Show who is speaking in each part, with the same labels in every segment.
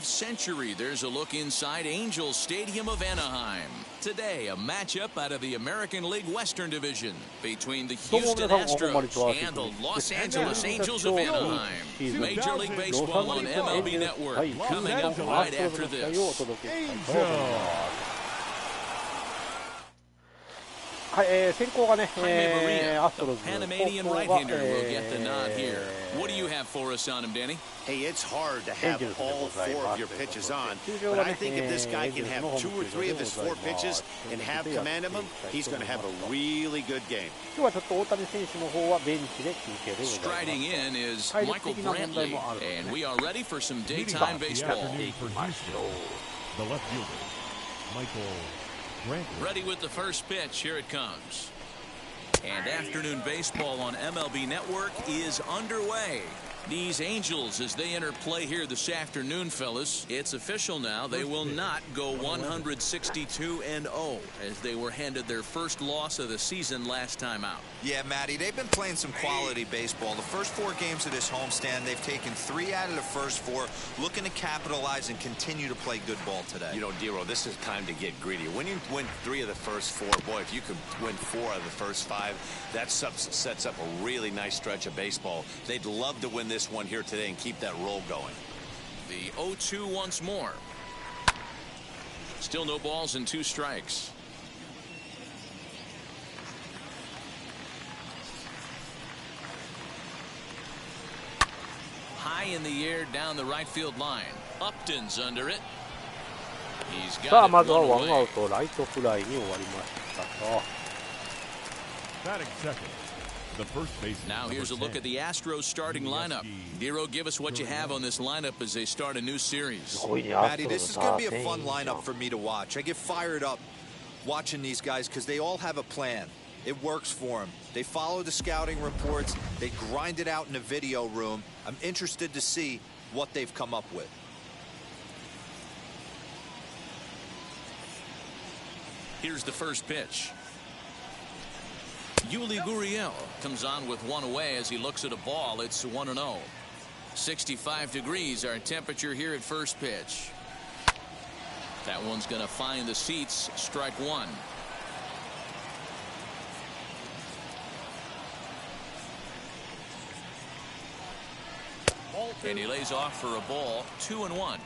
Speaker 1: Century. There's a look inside Angels Stadium of Anaheim. Today, a matchup out of the American League Western Division between the Houston Astros and the Los Angeles Angels of Anaheim. Major League Baseball on MLB Network coming up right after this.
Speaker 2: はい、先行がね、アストロズ。
Speaker 1: Panamanian right-hander will get the nod here. What do you have for us on him, Danny?
Speaker 3: Hey, it's hard to have all 4 of your pitches on, but I think if this guy can have 2 or 3 of his 4 pitches and have command of them, he's going to have a really good game.
Speaker 2: 今日はちょっと大谷選手の方はベンチで休憩でございます。
Speaker 1: Striding in is Michael Brantley, and we are ready for some daytime baseball.
Speaker 4: The left fielder, Michael
Speaker 1: Ready with the first pitch. Here it comes. And afternoon baseball on MLB Network is underway. These Angels, as they enter play here this afternoon, fellas, it's official now. They will not go 162-0 as they were handed their first loss of the season last time out.
Speaker 5: Yeah, Matty, they've been playing some quality baseball. The first 4 games of this homestand, they've taken 3 out of the first 4, looking to capitalize and continue to play good ball today.
Speaker 3: You know, Dero, this is time to get greedy. When you win 3 of the first 4, boy, if you could win 4 of the first 5, that sets up a really nice stretch of baseball. They'd love to win this one here today and keep that roll going.
Speaker 1: The 0-2 once more. Still no balls and 2 strikes. High in the air down the right field line. Upton's under it. He's got
Speaker 2: さあ
Speaker 1: it
Speaker 2: まずは
Speaker 1: one
Speaker 2: ワンア
Speaker 1: away.
Speaker 2: ウトライトフライに終わりましたと。
Speaker 4: batting second. The first baseman.
Speaker 1: Now here's a look at the Astros starting lineup. Dero, give us what you have on this lineup as they start a new series.
Speaker 5: Matty, this is going to be a fun lineup for me to watch. I get fired up watching these guys because they all have a plan. It works for them. They follow the scouting reports. They grind it out in the video room. I'm interested to see what they've come up with.
Speaker 1: Here's the first pitch. Yuli Gurriel comes on with 1 away as he looks at a ball. It's 1-0. 65 degrees our temperature here at first pitch. That one's going to find the seats. Strike 1. And he lays off for a ball. 2-1.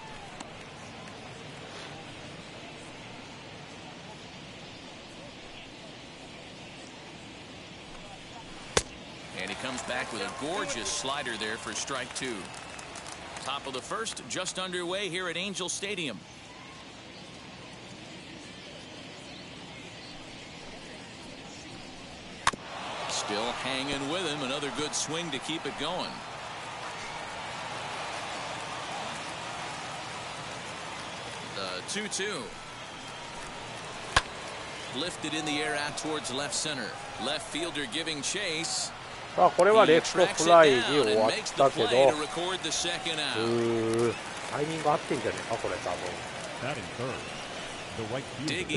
Speaker 1: And he comes back with a gorgeous slider there for strike 2. Top of the first, just underway here at Angel Stadium. Still hanging with him. Another good swing to keep it going. The 2-2. Lifted in the air out towards left center. Left fielder giving chase.
Speaker 2: さあこれはレフトフライに終わったけど、タイミング合ってんじゃねえかこれ多分。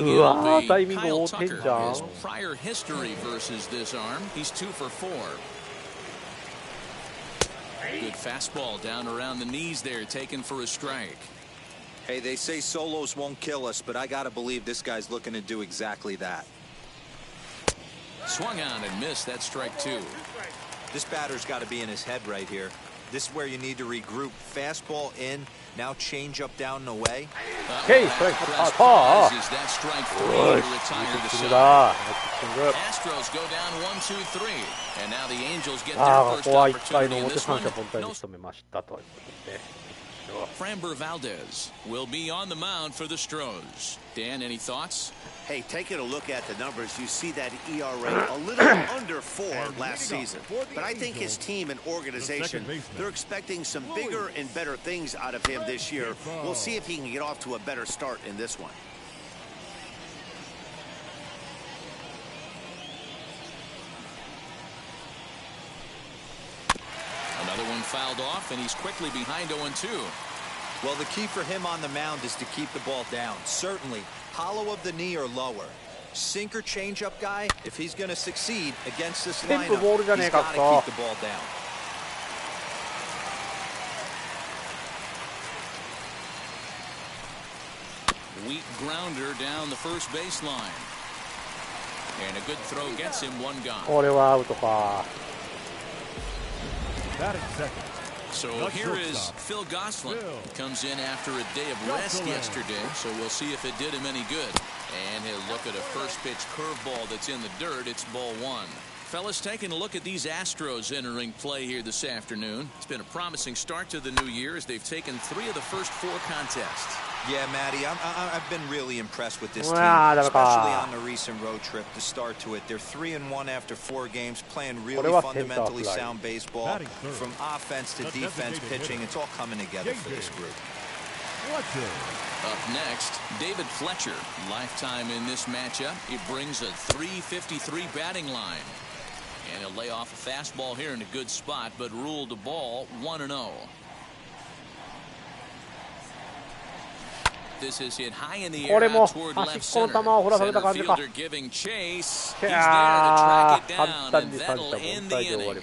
Speaker 2: うわータイミング合ってんじゃん。
Speaker 1: Prior history versus this arm. He's 2 for 4. Good fastball down around the knees there, taken for a strike.
Speaker 5: Hey, they say solos won't kill us, but I got to believe this guy's looking to do exactly that.
Speaker 1: Swung on and missed. That strike 2.
Speaker 5: This batter's got to be in his head right here. This is where you need to regroup. Fastball in, now change up down and away.
Speaker 2: Okay, strike 3 to retire the side.
Speaker 1: Astros go down 1-2-3, and now the Angels get their first opportunity in this one. Framber Valdez will be on the mound for the Stros. Dan, any thoughts?
Speaker 3: Hey, taking a look at the numbers, you see that ERA a little under 4 last season. But I think his team and organization, they're expecting some bigger and better things out of him this year. We'll see if he can get off to a better start in this one.
Speaker 1: Another one fouled off, and he's quickly behind 0-2.
Speaker 5: Well, the key for him on the mound is to keep the ball down. Certainly, hollow of the knee or lower. Sinker changeup guy, if he's going to succeed against this lineup, he's got to keep the ball down.
Speaker 1: Weak grounder down the first baseline. And a good throw gets him one gone.
Speaker 2: これはアウトか。
Speaker 1: So here is Phil Gosselin. Comes in after a day of rest yesterday, so we'll see if it did him any good. And he'll look at a first pitch curveball that's in the dirt. It's ball one. Fellas, taking a look at these Astros entering play here this afternoon. It's been a promising start to the new year as they've taken 3 of the first 4 contests.
Speaker 5: Yeah, Matty, I've been really impressed with this team, especially on the recent road trip, the start to it. They're 3-1 after 4 games, playing really fundamentally sound baseball. From offense to defense, pitching, it's all coming together for this group.
Speaker 1: Up next, David Fletcher. Lifetime in this matchup. It brings a .353 batting line. And he'll lay off a fastball here in a good spot, but ruled the ball 1-0. This is hit high in the air toward left center. Center fielder giving chase. He's there to track it down, and that'll end the inning.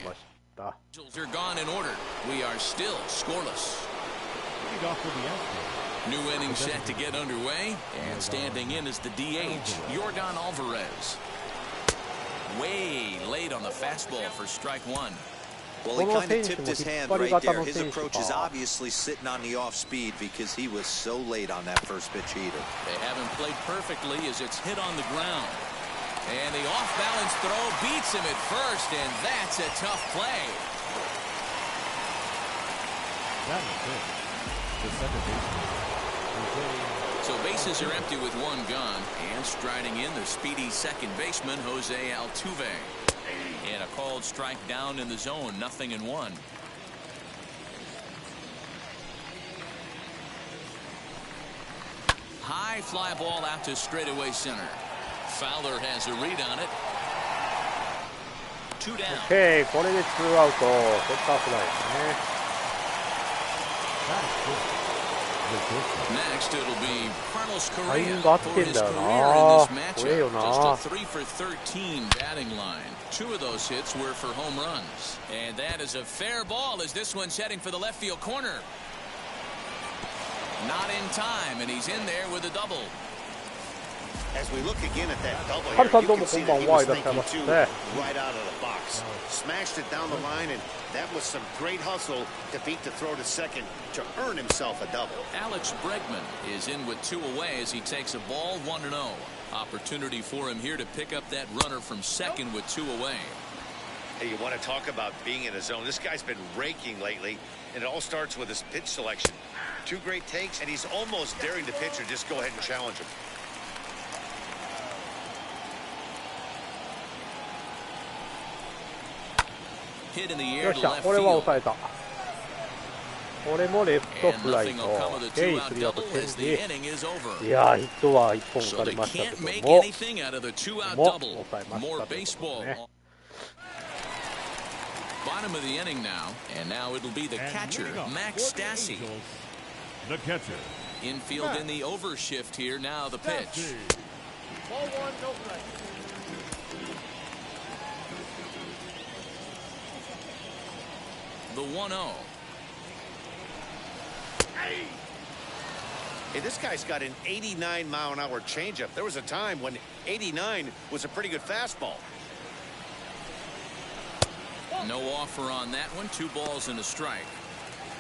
Speaker 1: Angels are gone in order. We are still scoreless. New inning set to get underway, and standing in is the DH, Yordan Alvarez. Way late on the fastball for strike one.
Speaker 3: Well, he kind of tipped his hand right there. His approach is obviously sitting on the off speed because he was so late on that first pitch heater.
Speaker 1: They haven't played perfectly as it's hit on the ground. And the off-balance throw beats him at first, and that's a tough play.
Speaker 4: That is it. The second baseman.
Speaker 1: So bases are empty with 1 gone, and striding in the speedy second baseman, Jose Altuve. And a called strike down in the zone, 0-1. High fly ball out to straightaway center. Fowler has a read on it. 2 down.
Speaker 2: OK、これで2アウト。センターフライですね。
Speaker 1: Next, it'll be Carlos Correa for his career in this matchup. Just a 3 for 13 batting line. 2 of those hits were for home runs. And that is a fair ball as this one's heading for the left field corner. Not in time, and he's in there with a double.
Speaker 3: As we look again at that double here, you can see that he was thinking too right out of the box. Smashed it down the line, and that was some great hustle to beat the throw to second to earn himself a double.
Speaker 1: Alex Bregman is in with 2 away as he takes a ball 1-0. Opportunity for him here to pick up that runner from second with 2 away.
Speaker 3: Hey, you want to talk about being in a zone? This guy's been raking lately, and it all starts with his pitch selection. 2 great takes, and he's almost daring the pitcher just go ahead and challenge him.
Speaker 1: Hit in the air
Speaker 2: よっ
Speaker 1: to
Speaker 2: しゃ、
Speaker 1: left
Speaker 2: これは
Speaker 1: field.
Speaker 2: 抑えた。これもレフト
Speaker 1: And
Speaker 2: フライ
Speaker 1: nothing
Speaker 2: と。
Speaker 1: will come of the
Speaker 2: OK、
Speaker 1: 2-out
Speaker 2: 3アウト
Speaker 1: double as
Speaker 2: チェ
Speaker 1: the
Speaker 2: ンジ。
Speaker 1: inning is over.
Speaker 2: いやー、ヒットは1本
Speaker 1: So
Speaker 2: 打たれ
Speaker 1: they
Speaker 2: ました
Speaker 1: can't
Speaker 2: け
Speaker 1: make
Speaker 2: ども、
Speaker 1: anything out of the 2-out
Speaker 2: も
Speaker 1: double.
Speaker 2: 抑えまし
Speaker 1: More
Speaker 2: たということ
Speaker 1: baseball.
Speaker 2: ね。
Speaker 1: Bottom of the inning now, and now it'll be the catcher, Max Stassi.
Speaker 4: The catcher.
Speaker 1: Infield in the overshift here. Now the pitch.
Speaker 6: Ball 1, no play.
Speaker 1: The 1-0.
Speaker 3: Hey, this guy's got an 89-mile-an-hour changeup. There was a time when 89 was a pretty good fastball.
Speaker 1: No offer on that one. 2 balls and a strike.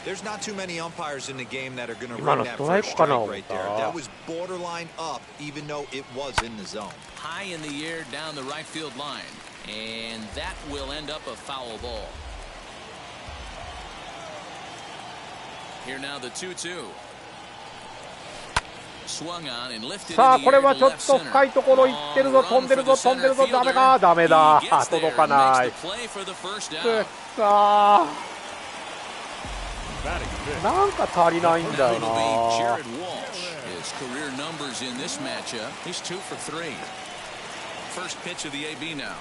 Speaker 5: There's not too many umpires in the game that are going to ring that first strike right there. That was borderline up, even though it was in the zone.
Speaker 1: High in the air down the right field line. And that will end up a foul ball. Here now the 2-2. Swung on and lifted
Speaker 2: さあ、
Speaker 1: in
Speaker 2: こ
Speaker 1: the
Speaker 2: れ
Speaker 1: air
Speaker 2: は
Speaker 1: to
Speaker 2: ちょっ
Speaker 1: left
Speaker 2: と
Speaker 1: center.
Speaker 2: 深いところ行ってるぞ、
Speaker 1: Long
Speaker 2: 飛んでるぞ、
Speaker 1: run for
Speaker 2: 飛んでるぞ、
Speaker 1: the
Speaker 2: ダメ
Speaker 1: center
Speaker 2: か、ダメだ、
Speaker 1: fielder. He gets
Speaker 2: 届
Speaker 1: there
Speaker 2: か
Speaker 1: and
Speaker 2: な
Speaker 1: makes
Speaker 2: い。
Speaker 1: the play for the first
Speaker 2: くっ
Speaker 1: down.
Speaker 2: さ
Speaker 4: Batting
Speaker 2: ー、
Speaker 4: fifth.
Speaker 2: なんか足りないんだ
Speaker 1: Now
Speaker 2: よ
Speaker 1: it'll
Speaker 2: な。
Speaker 1: be Jared Walsh. His career numbers in this matchup. He's 2 for 3. First pitch of the AB now.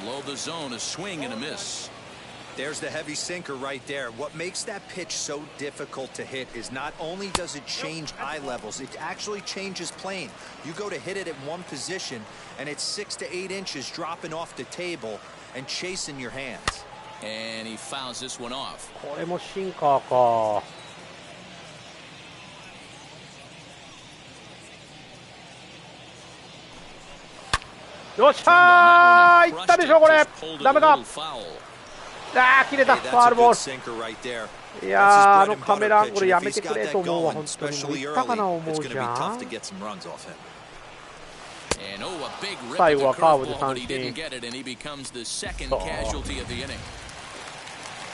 Speaker 1: Below the zone, a swing and a miss.
Speaker 5: There's the heavy sinker right there. What makes that pitch so difficult to hit is not only does it change eye levels, it actually changes plane. You go to hit it at one position, and it's 6 to 8 inches dropping off the table and chasing your hands.
Speaker 1: And he fouls this one off.
Speaker 2: これもシンカーか。よっしゃー、いったでしょこれ。ダメか。あー、切れた。ファールボール。いやー、あのカメラアングルやめてくれと思うわ。本当にもういったかな思うじゃん。最後はカーブで三振。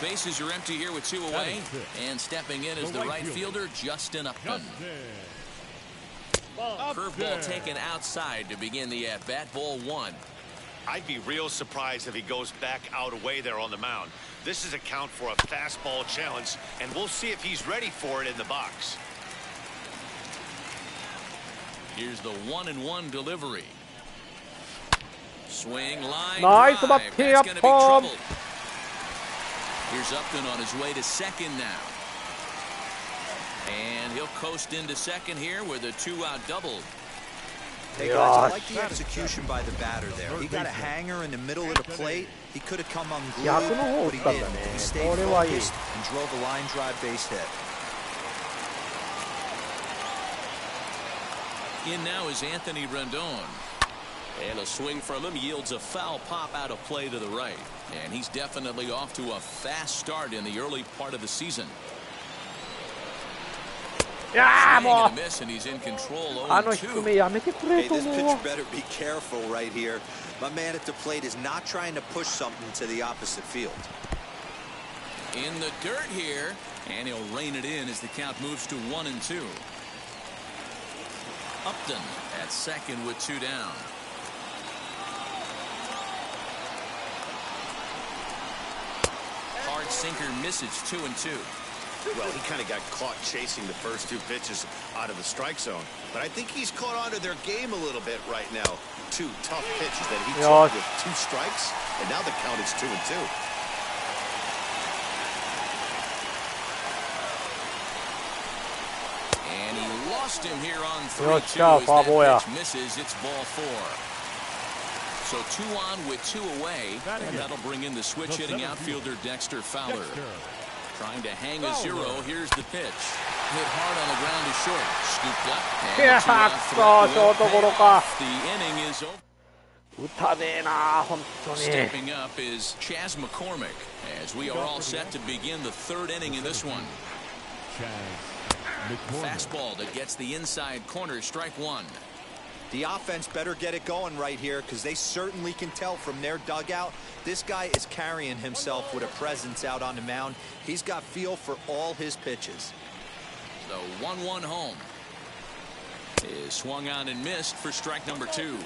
Speaker 1: Bases are empty here with 2 away, and stepping in is the right fielder, Justin Upton. Curveball taken outside to begin the at-bat, ball 1.
Speaker 3: I'd be real surprised if he goes back out away there on the mound. This is a count for a fastball challenge, and we'll see if he's ready for it in the box.
Speaker 1: Here's the 1-1 delivery. Swing line
Speaker 2: Nice
Speaker 1: drive.
Speaker 2: about
Speaker 1: That's going to be
Speaker 2: Tom.
Speaker 1: trouble. Here's Upton on his way to second now. And he'll coast into second here with a 2-out double.
Speaker 5: Hey guys, I like the execution by the batter there. He got a hanger in the middle of the plate. He could have come unglued, but he didn't. He stayed focused and drove a line drive base hit.
Speaker 1: In now is Anthony Rendon. And a swing from him yields a foul pop out of play to the right. And he's definitely off to a fast start in the early part of the season.
Speaker 2: いやー、もう
Speaker 1: And a miss, and he's in control
Speaker 2: あの低めやめてくれ
Speaker 5: Hey,
Speaker 2: と
Speaker 5: this
Speaker 2: 思うわ。
Speaker 5: pitcher better be careful right here. My man at the plate is not trying to push something to the opposite field.
Speaker 1: In the dirt here, and he'll rein it in as the count moves to 1-2. Upton at second with 2 down. Hard sinker misses 2-2.
Speaker 3: Well, he kind of got caught chasing the first 2 pitches out of the strike zone. But I think he's caught onto their game a little bit right now. 2 tough pitches that he took with 2 strikes, and now the count is 2-2.
Speaker 1: And he lost him here on 3-2 as that pitch misses. It's ball 4. So 2 on with 2 away, and that'll bring in the switch-hitting outfielder Dexter Fowler. Trying to hang a 0. Here's the pitch. Hit hard on the ground to short. Scooped up. And the inning is over.
Speaker 2: 打たねえな本当に。
Speaker 1: Stepping up is Chas McCormick as we are all set to begin the 3rd inning in this one. Fastball that gets the inside corner, strike 1.
Speaker 5: The offense better get it going right here because they certainly can tell from their dugout. This guy is carrying himself with a presence out on the mound. He's got feel for all his pitches.
Speaker 1: The 1-1 home is swung on and missed for strike number 2.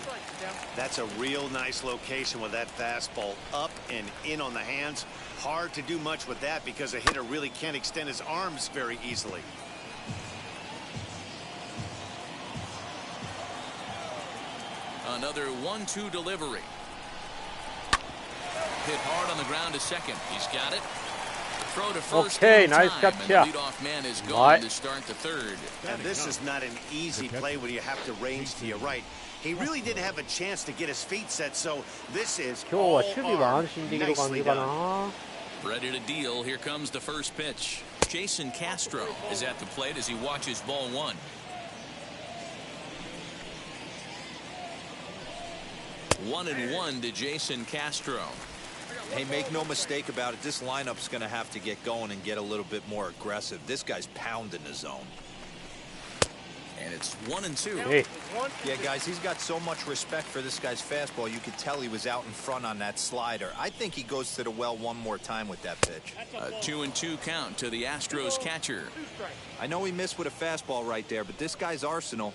Speaker 3: That's a real nice location with that fastball up and in on the hands. Hard to do much with that because a hitter really can't extend his arms very easily.
Speaker 1: Another 1-2 delivery. Hit hard on the ground to second. He's got it. Throw to first.
Speaker 2: Okay, nice
Speaker 1: time,
Speaker 2: catch.
Speaker 1: and the leadoff man is gone to start the 3rd.
Speaker 3: And this is not an easy play when you have to range to your right. He really didn't have a chance to get his feet set, so this is
Speaker 2: 今日は守備は安心できる感じかな。
Speaker 1: Ready to deal. Here comes the first pitch. Jason Castro is at the plate as he watches ball 1. 1-1 to Jason Castro.
Speaker 5: Hey, make no mistake about it. This lineup's going to have to get going and get a little bit more aggressive. This guy's pounding the zone.
Speaker 1: And it's 1-2.
Speaker 2: Hey.
Speaker 5: Yeah, guys, he's got so much respect for this guy's fastball. You could tell he was out in front on that slider. I think he goes to the well one more time with that pitch.
Speaker 1: A 2-2 count to the Astros catcher.
Speaker 5: I know he missed with a fastball right there, but this guy's arsenal,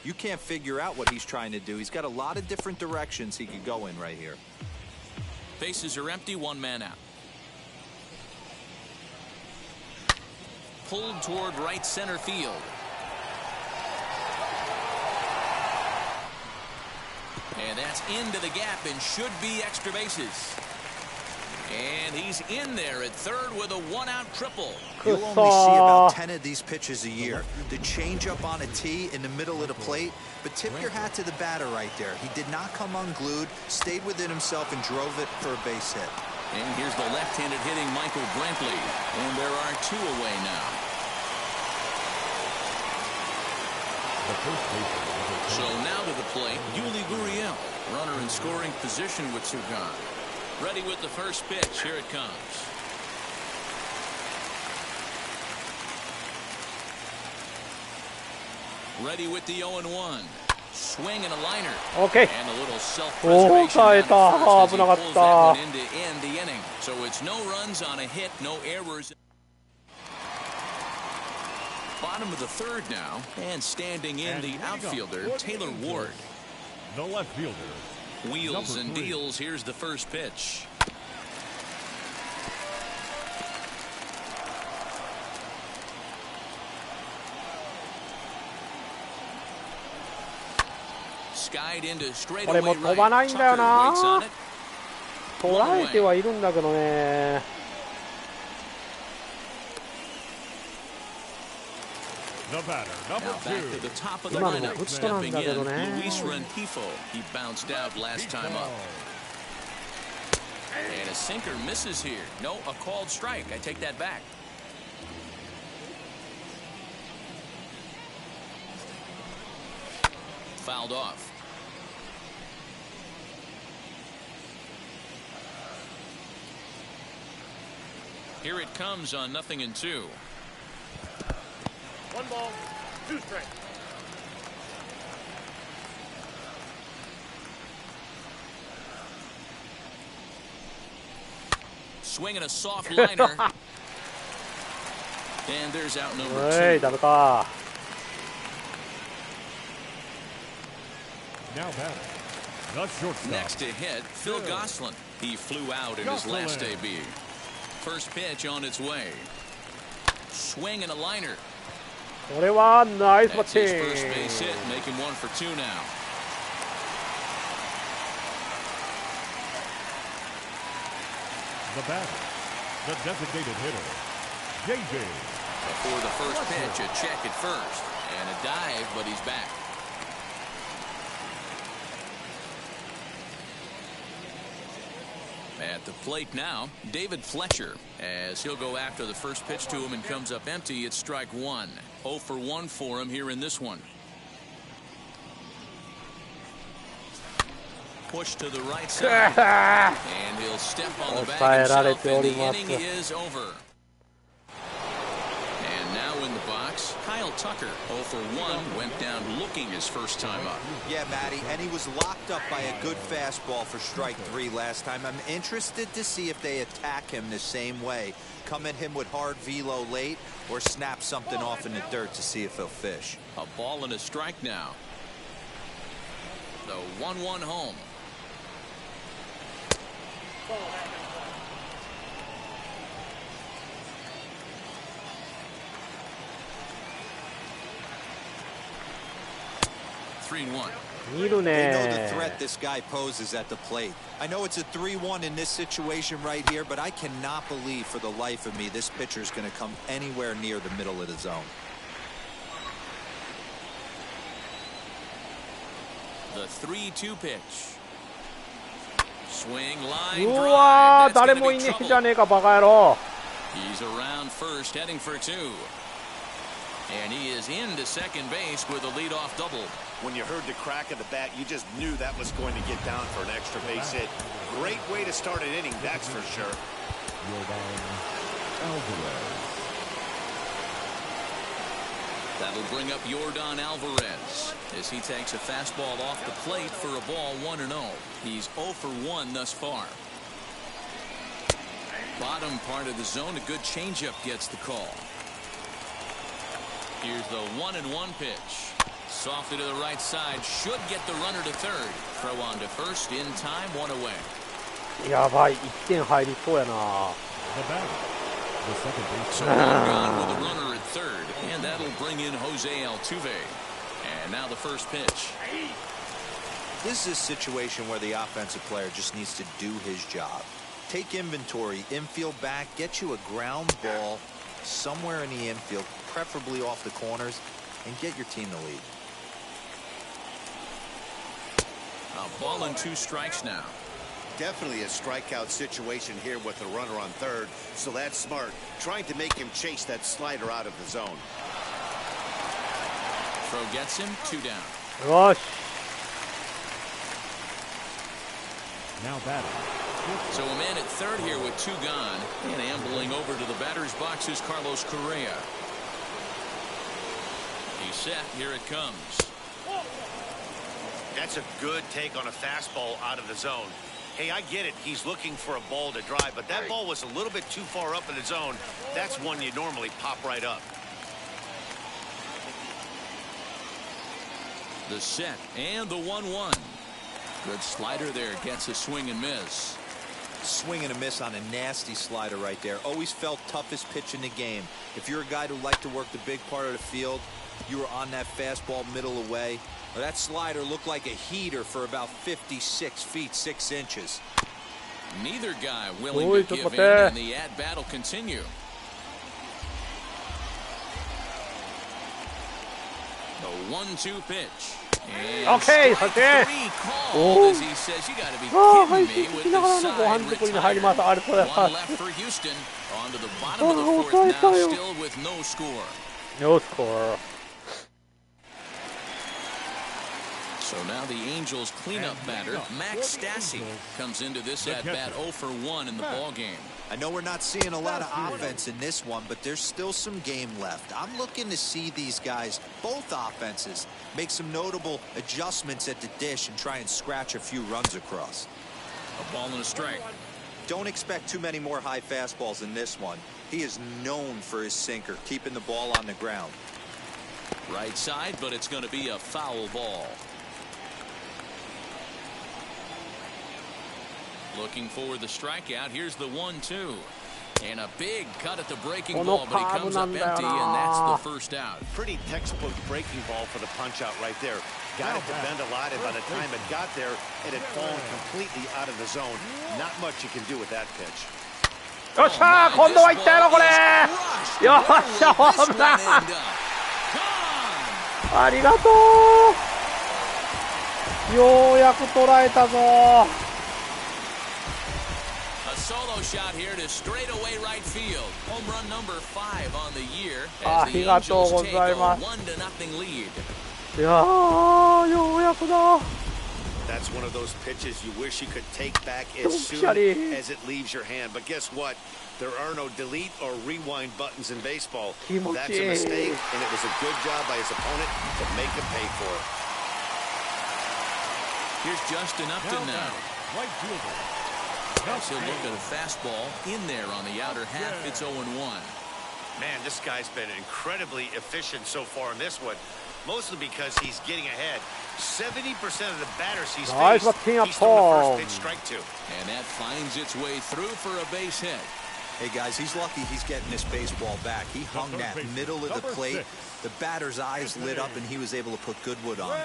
Speaker 5: you can't figure out what he's trying to do. He's got a lot of different directions he could go in right here.
Speaker 1: Bases are empty, 1 man out. Pulled toward right center field. And that's into the gap and should be extra bases. And he's in there at 3rd with a 1-out triple.
Speaker 5: You'll only see about 10 of these pitches a year. The changeup on a tee in the middle of the plate. But tip your hat to the batter right there. He did not come unglued, stayed within himself, and drove it for a base hit.
Speaker 1: And here's the left-handed hitting Michael Brantley. And there are 2 away now. So now to the plate, Yuli Gurriel. Runner in scoring position with 2 gone. Ready with the first pitch. Here it comes. Ready with the 0-1. Swing and a liner.
Speaker 2: Okay.
Speaker 1: And a little self-preservation out of first as he pulls that one in to end the inning. So it's no runs on a hit, no errors. Bottom of the 3rd now, and standing in the outfielder, Taylor Ward.
Speaker 4: The left fielder.
Speaker 1: Wheels and deals. Here's the first pitch. Skied into straightaway right.
Speaker 2: これも飛ばないんだよな。
Speaker 1: Tucker waits on it.
Speaker 2: 捉えてはいるんだけどね。
Speaker 4: The batter,
Speaker 1: Now
Speaker 4: number
Speaker 1: back to
Speaker 4: 2.
Speaker 1: the top of the
Speaker 2: 今のも
Speaker 1: lineup.
Speaker 2: 打ち取なん
Speaker 1: Stepping
Speaker 2: だけど
Speaker 1: in,
Speaker 2: ね。
Speaker 1: Luis Rengifo. He bounced out last time up. And a sinker misses here. No, a called strike. I take that back. Fouled off. Here it comes on 0-2.
Speaker 6: 1 ball, 2 strikes.
Speaker 1: Swinging a soft liner. And there's out number
Speaker 2: おい、
Speaker 1: 2.
Speaker 2: ダメか。
Speaker 4: Now batting. The shortstop.
Speaker 1: Next to hit, Phil Gosselin. He flew out in his last debut. First pitch on its way. Swing and a liner.
Speaker 2: これはナイスバッ
Speaker 1: That's
Speaker 2: テ
Speaker 1: his
Speaker 2: ィ
Speaker 1: first
Speaker 2: ン
Speaker 1: base hit, making 1 for 2 now.
Speaker 4: The batter. The designated hitter. JJ.
Speaker 1: Before the first pitch, a check at first. And a dive, but he's back. At the plate now, David Fletcher, as he'll go after the first pitch to him and comes up empty. It's strike 1. 0 for 1 for him here in this one. Push to the right side. And he'll step on the bag himself, and the inning is over. And now in the box, Kyle Tucker, 0 for 1, went down looking his first time up.
Speaker 5: Yeah, Matty, and he was locked up by a good fastball for strike 3 last time. I'm interested to see if they attack him the same way. Come at him with hard velo late or snap something off in the dirt to see if he'll fish.
Speaker 1: A ball and a strike now. The 1-1 home. Three and 1.
Speaker 2: 見る
Speaker 5: They know the
Speaker 2: ね
Speaker 5: threat this guy poses at the plate. I know it's a 3-1 in this situation right here, but I cannot believe for the life of me this pitcher is going to come anywhere near the middle of the zone.
Speaker 1: The 3-2 pitch. Swing line
Speaker 2: う
Speaker 1: drive.
Speaker 2: わー
Speaker 1: That's
Speaker 2: 誰
Speaker 1: gonna
Speaker 2: も
Speaker 1: be
Speaker 2: いねえ
Speaker 1: trouble.
Speaker 2: じゃねえかバカ野郎
Speaker 1: He's around first, heading for 2. And he is into second base with a leadoff double.
Speaker 3: When you heard the crack of the bat, you just knew that was going to get down for an extra base hit. Great way to start an inning, that's for sure.
Speaker 1: That'll bring up Yordan Alvarez as he takes a fastball off the plate for a ball 1-0. He's 0 for 1 thus far. Bottom part of the zone, a good changeup gets the call. Here's the 1-1 pitch. Softly to the right side, should get the runner to third. Throw on to first, in time, 1 away.
Speaker 2: やばい1点入りそうやな
Speaker 4: The batter. The second
Speaker 1: So
Speaker 4: baseman.
Speaker 1: one gone with a runner at third, and that'll bring in Jose Altuve. And now the first pitch.
Speaker 5: This is a situation where the offensive player just needs to do his job. Take inventory, infield back, get you a ground ball somewhere in the infield, preferably off the corners, and get your team the lead.
Speaker 1: A ball and 2 strikes now.
Speaker 3: Definitely a strikeout situation here with the runner on third, so that's smart. Trying to make him chase that slider out of the zone.
Speaker 1: Throw gets him, 2 down.
Speaker 2: よし
Speaker 4: Now batting.
Speaker 1: So a man at third here with 2 gone, and ambling over to the batter's box is Carlos Correa. He's set. Here it comes.
Speaker 3: That's a good take on a fastball out of the zone. Hey, I get it. He's looking for a ball to drive, but that ball was a little bit too far up in the zone. That's one you normally pop right up.
Speaker 1: The set and the 1-1. Good slider there. Gets a swing and miss.
Speaker 5: Swing and a miss on a nasty slider right there. Always felt toughest pitch in the game. If you're a guy who liked to work the big part of the field, you were on that fastball middle away. Well, that slider looked like a heater for about 56 feet 6 inches.
Speaker 1: Neither guy willing to give in, and the at-bat will continue. The 1-2 pitch.
Speaker 2: Okay, okay.
Speaker 1: Oh, as he says, you got to be kidding me with the side retired. One left for Houston. On to the bottom of the 4th now, still with no score.
Speaker 2: No score.
Speaker 1: So now the Angels cleanup batter, Max Stassi, comes into this at-bat 0 for 1 in the ballgame.
Speaker 5: I know we're not seeing a lot of offense in this one, but there's still some game left. I'm looking to see these guys, both offenses, make some notable adjustments at the dish and try and scratch a few runs across.
Speaker 1: A ball and a strike.
Speaker 5: Don't expect too many more high fastballs in this one. He is known for his sinker, keeping the ball on the ground.
Speaker 1: Right side, but it's going to be a foul ball. Looking for the strikeout. Here's the 1-2. And a big cut at the breaking ball, but he comes up empty, and that's the first out.
Speaker 3: Pretty textbook breaking ball for the punch-out right there. Got it to bend a lot, and by the time it got there, it had fallen completely out of the zone. Not much you can do with that pitch.
Speaker 2: よっしゃー、今度はいったやろこれ。よっしゃ、ホームラン。ありがとう。ようやく捉えたぞ。
Speaker 1: Solo shot here to straightaway right field. Home run number 5 on the year as the Angels take a 1-0 lead.
Speaker 2: いやー、ようやくだ。
Speaker 3: That's one of those pitches you wish you could take back as soon as it leaves your hand. But guess what? There are no delete or rewind buttons in baseball. That's a mistake, and it was a good job by his opponent to make him pay for it.
Speaker 1: Here's Justin Upton now.
Speaker 4: Right fielder.
Speaker 1: As he'll look at a fastball in there on the outer half. It's 0-1.
Speaker 3: Man, this guy's been incredibly efficient so far in this one, mostly because he's getting ahead. 70% of the batters he's faced, he's thrown the first pitch strike to.
Speaker 1: And that finds its way through for a base hit.
Speaker 5: Hey, guys, he's lucky he's getting this baseball back. He hung that middle of the plate. The batter's eyes lit up, and he was able to put Goodwood on.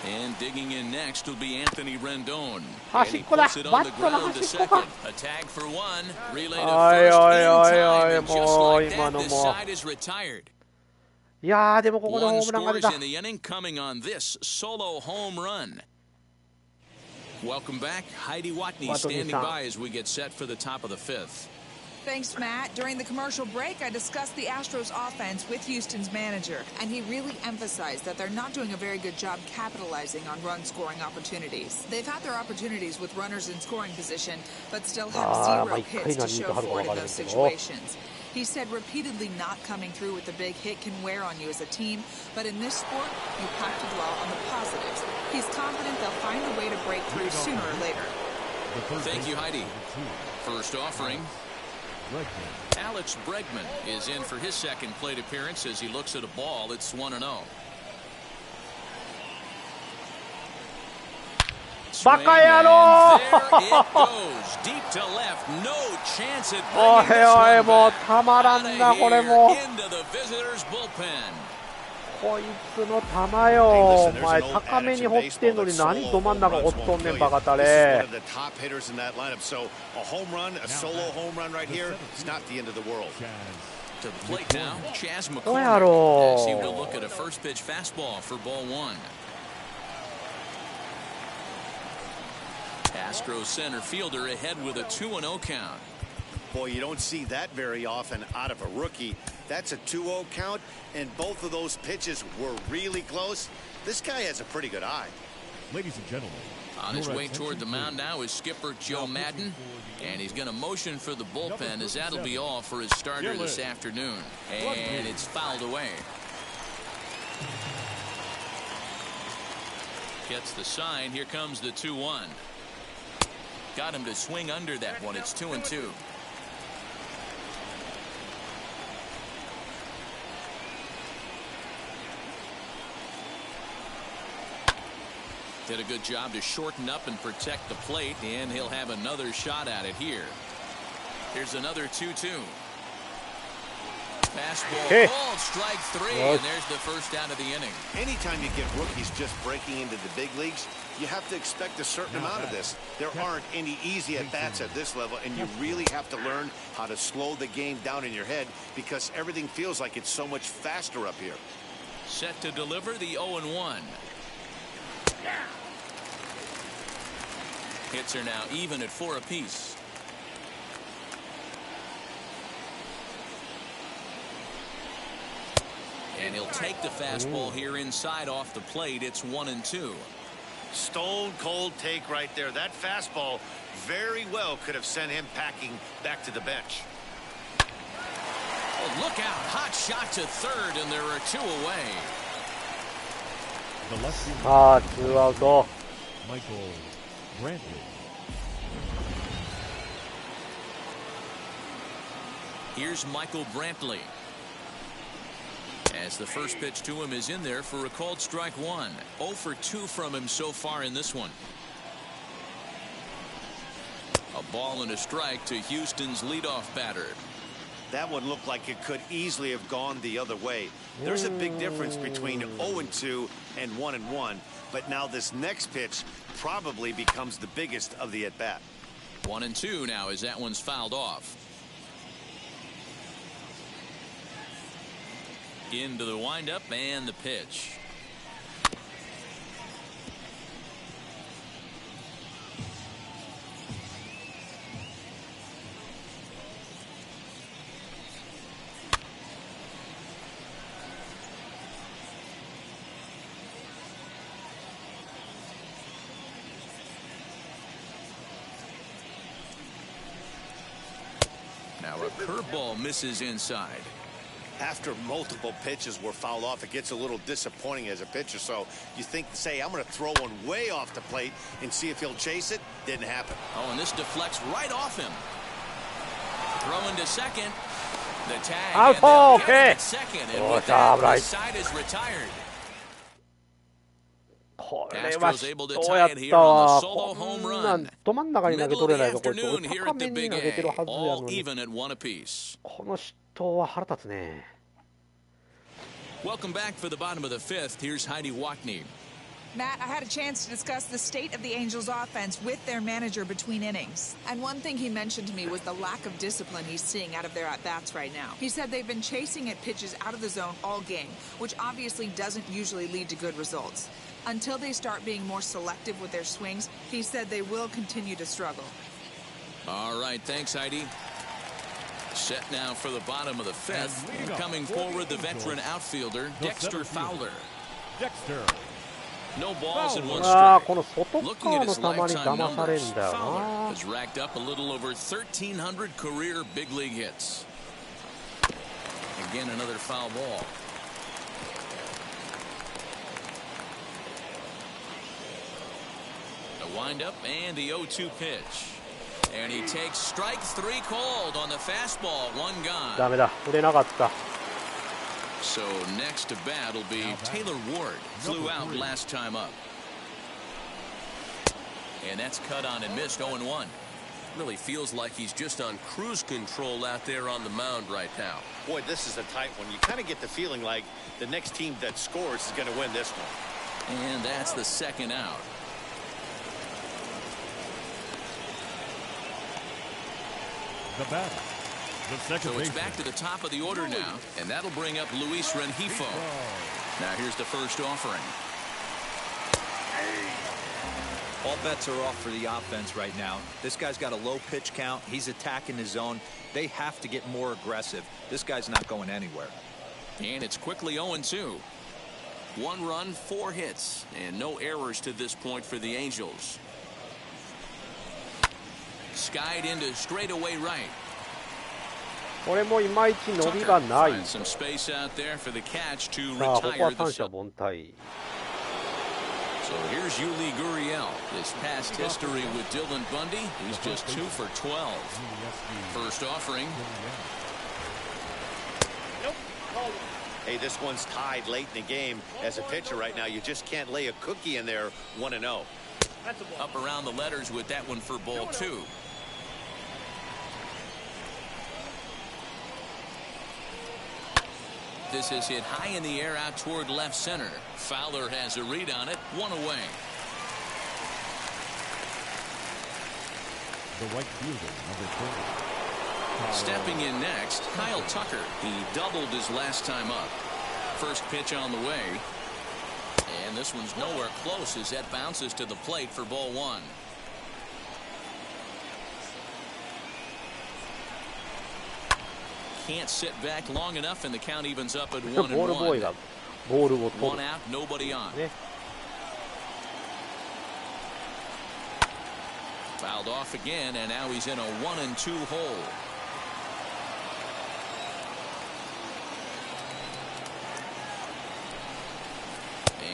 Speaker 1: And digging in next will be Anthony Rendon.
Speaker 2: And
Speaker 1: he puts it on the ground to second. A tag for 1. Relay to first in time. And just like that, this side is retired.
Speaker 2: いやー、でもここでホ
Speaker 1: One
Speaker 2: ームランが出た。
Speaker 1: scores in the inning coming on this solo home run. Welcome back. Heidi Watney standing by as we get set for the top of the 5th.
Speaker 7: Thanks, Matt. During the commercial break, I discussed the Astros offense with Houston's manager, and he really emphasized that they're not doing a very good job capitalizing on run-scoring opportunities. They've had their opportunities with runners in scoring position, but still have 0 hits to show for it in those situations. He said repeatedly not coming through with the big hit can wear on you as a team, but in this sport, you have to dwell on the positives. He's confident they'll find a way to break through sooner or later.
Speaker 1: Thank you, Heidi. First offering. Alex Bregman is in for his second plate appearance as he looks at a ball. It's 1-0.
Speaker 2: Back arrow!
Speaker 1: There it goes. Deep to left. No chance at
Speaker 2: Oh,
Speaker 1: bringing this one back.
Speaker 2: たまらんな、これも。
Speaker 1: Into the visitors' bullpen.
Speaker 2: こいつの球よ。お前、高めに放ってんのに何ど真ん中放っとんねん、バカタレ。
Speaker 1: To the plate now, Chas McCormick.
Speaker 2: どうやろう。
Speaker 1: As he will look at a first pitch fastball for ball 1. Astros center fielder ahead with a 2-0 count.
Speaker 3: Boy, you don't see that very often out of a rookie. That's a 2-0 count, and both of those pitches were really close. This guy has a pretty good eye.
Speaker 4: Ladies and gentlemen,
Speaker 1: on his way toward the mound now is skipper Joe Madden, and he's going to motion for the bullpen, as that'll be all for his starter this afternoon. And it's fouled away. Gets the sign. Here comes the 2-1. Got him to swing under that one. It's 2-2. Did a good job to shorten up and protect the plate, and he'll have another shot at it here. Here's another 2-2. Fastball called, strike 3, and there's the first out of the inning.
Speaker 3: Anytime you get rookies just breaking into the big leagues, you have to expect a certain amount of this. There aren't any easy at-bats at this level, and you really have to learn how to slow the game down in your head because everything feels like it's so much faster up here.
Speaker 1: Set to deliver the 0-1. Hits are now even at 4 apiece. And he'll take the fastball here inside off the plate. It's 1-2.
Speaker 3: Stone cold take right there. That fastball very well could have sent him packing back to the bench.
Speaker 1: Oh, look out. Hot shot to third, and there are 2 away.
Speaker 4: the left fielder,
Speaker 2: 2アウト。
Speaker 4: Michael Brantley.
Speaker 1: Here's Michael Brantley. As the first pitch to him is in there for a called strike 1. 0 for 2 from him so far in this one. A ball and a strike to Houston's leadoff batter.
Speaker 3: That one looked like it could easily have gone the other way. There's a big difference between 0-2 and 1-1, but now this next pitch probably becomes the biggest of the at-bat.
Speaker 1: 1-2 now as that one's fouled off. Into the windup and the pitch. Now a curveball misses inside.
Speaker 3: After multiple pitches were fouled off, it gets a little disappointing as a pitcher. So you think, say, I'm going to throw one way off the plate and see if he'll chase it. Didn't happen.
Speaker 1: Oh, and this deflects right off him. Throwing to second. The tag.
Speaker 2: Alpha, okay.
Speaker 1: Second, and with that, the side is retired.
Speaker 2: これはヒットやったわ。こんなんど真ん中に投げ取れないとこれ高めに投げてるはずやのに。この失投は腹立つね。
Speaker 1: Welcome back for the bottom of the fifth. Here's Heidi Watney.
Speaker 7: Matt, I had a chance to discuss the state of the Angels offense with their manager between innings. And one thing he mentioned to me was the lack of discipline he's seeing out of their at-bats right now. He said they've been chasing at pitches out of the zone all game, which obviously doesn't usually lead to good results. Until they start being more selective with their swings, he said they will continue to struggle.
Speaker 1: All right, thanks, Heidi. Set now for the bottom of the fifth. Coming forward, the veteran outfielder, Dexter Fowler.
Speaker 4: Dexter.
Speaker 1: No balls in one strike.
Speaker 2: この外側の球に騙されるんだよな。
Speaker 1: has racked up a little over 1,300 career big league hits. Again, another foul ball. The windup and the 0-2 pitch. And he takes strike 3 called on the fastball. 1 gone.
Speaker 2: ダメだ。振れなかった。
Speaker 1: So next to bat will be Taylor Ward. Flew out last time up. And that's cut on and missed. 0-1.
Speaker 8: Really feels like he's just on cruise control out there on the mound right now.
Speaker 3: Boy, this is a tight one. You kind of get the feeling like the next team that scores is going to win this one.
Speaker 1: And that's the second out.
Speaker 4: The batter. The second
Speaker 1: So it's
Speaker 4: baseman.
Speaker 1: back to the top of the order now, and that'll bring up Luis Rengifo. Now here's the first offering.
Speaker 5: All bets are off for the offense right now. This guy's got a low pitch count. He's attacking his zone. They have to get more aggressive. This guy's not going anywhere.
Speaker 1: And it's quickly 0-2. 1 run, 4 hits, and no errors to this point for the Angels. Skied into straightaway right.
Speaker 2: これもいまいち伸びがない。
Speaker 1: Some space out there for the catch to
Speaker 2: さあ、ここ
Speaker 1: retire
Speaker 2: は
Speaker 1: the
Speaker 2: 三者凡退。
Speaker 1: So here's Yuli Gurriel. His past history with Dylan Bundy, he's just 2 for 12. First offering.
Speaker 3: Hey, this one's tied late in the game. As a pitcher right now, you just can't lay a cookie in there 1-0.
Speaker 1: Up around the letters with that one for ball 2. This is hit high in the air out toward left center. Fowler has a read on it. 1 away.
Speaker 4: The right fielder, number 30.
Speaker 1: Stepping in next, Kyle Tucker. He doubled his last time up. First pitch on the way. And this one's nowhere close as that bounces to the plate for ball 1. Can't sit back long enough, and the count evens up at 1-1.
Speaker 2: ボールボーイがボールを取
Speaker 1: One
Speaker 2: る。
Speaker 1: out, nobody on.
Speaker 2: ね。
Speaker 1: Fouled off again, and now he's in a 1-2 hole.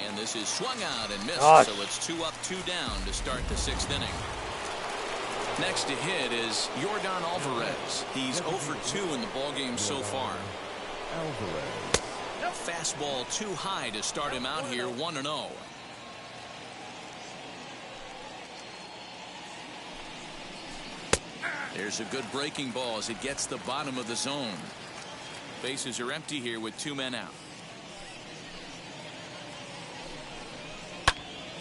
Speaker 1: And this is swung out and missed, so it's 2 up, 2 down to start the 6th inning. Next to hit is Yordan Alvarez. He's 0 for 2 in the ballgame so far.
Speaker 4: Alvarez.
Speaker 1: Fastball too high to start him out here, 1-0. There's a good breaking ball as it gets the bottom of the zone. Bases are empty here with 2 men out.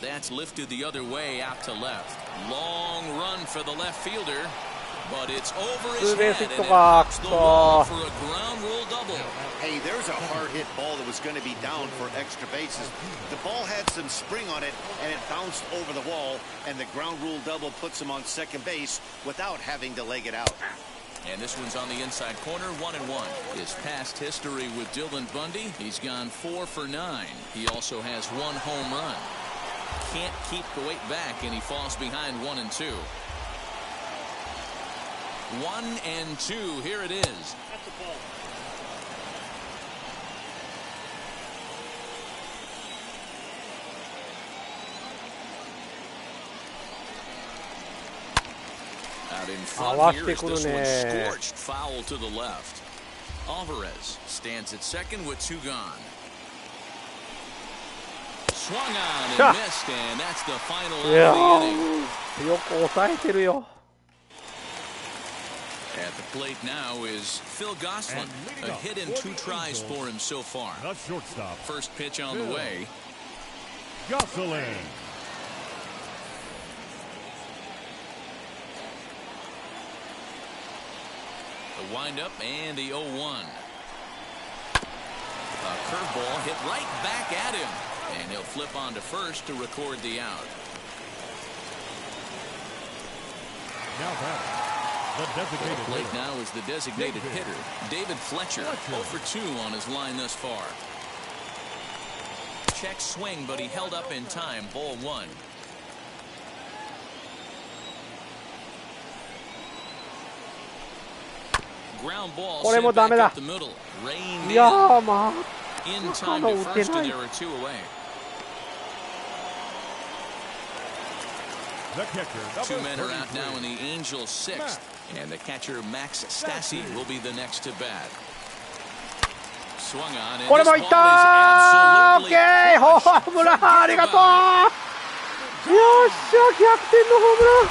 Speaker 1: That's lifted the other way out to left. Long run for the left fielder, but it's over his head and it knocks the wall for a ground rule double.
Speaker 3: Hey, there's a hard hit ball that was going to be down for extra bases. The ball had some spring on it and it bounced over the wall, and the ground rule double puts him on second base without having to leg it out.
Speaker 1: And this one's on the inside corner, 1-1. His past history with Dylan Bundy, he's gone 4 for 9. He also has 1 home run. Can't keep the weight back, and he falls behind 1-2. 1-2. Here it is. Out in front here is this one scorched foul to the left. Alvarez stands at second with 2 gone. Swung on and missed, and that's the final out of the inning.
Speaker 2: よく抑えてるよ。
Speaker 1: At the plate now is Phil Gosselin. A hit and 2 tries for him so far.
Speaker 4: The shortstop.
Speaker 1: First pitch on the way.
Speaker 4: Gosselin.
Speaker 1: The windup and the 0-1. A curveball hit right back at him. And he'll flip on to first to record the out.
Speaker 4: Now back. The designated
Speaker 1: Plate
Speaker 4: hitter.
Speaker 1: now is the designated hitter, David Fletcher. 0 for 2 on his line thus far. Check swing, but he held up in time. Ball 1. Ground ball sent back up the middle. Rained in time to first, and there are 2 away.
Speaker 4: The catcher.
Speaker 1: 2 men are out now in the Angels' 6th, and the catcher Max Stassi will be the next to bat. Swung on, and this
Speaker 2: これもいったー。オッケー。ホームラン、ありがとう。よっしゃ、逆転のホームラン。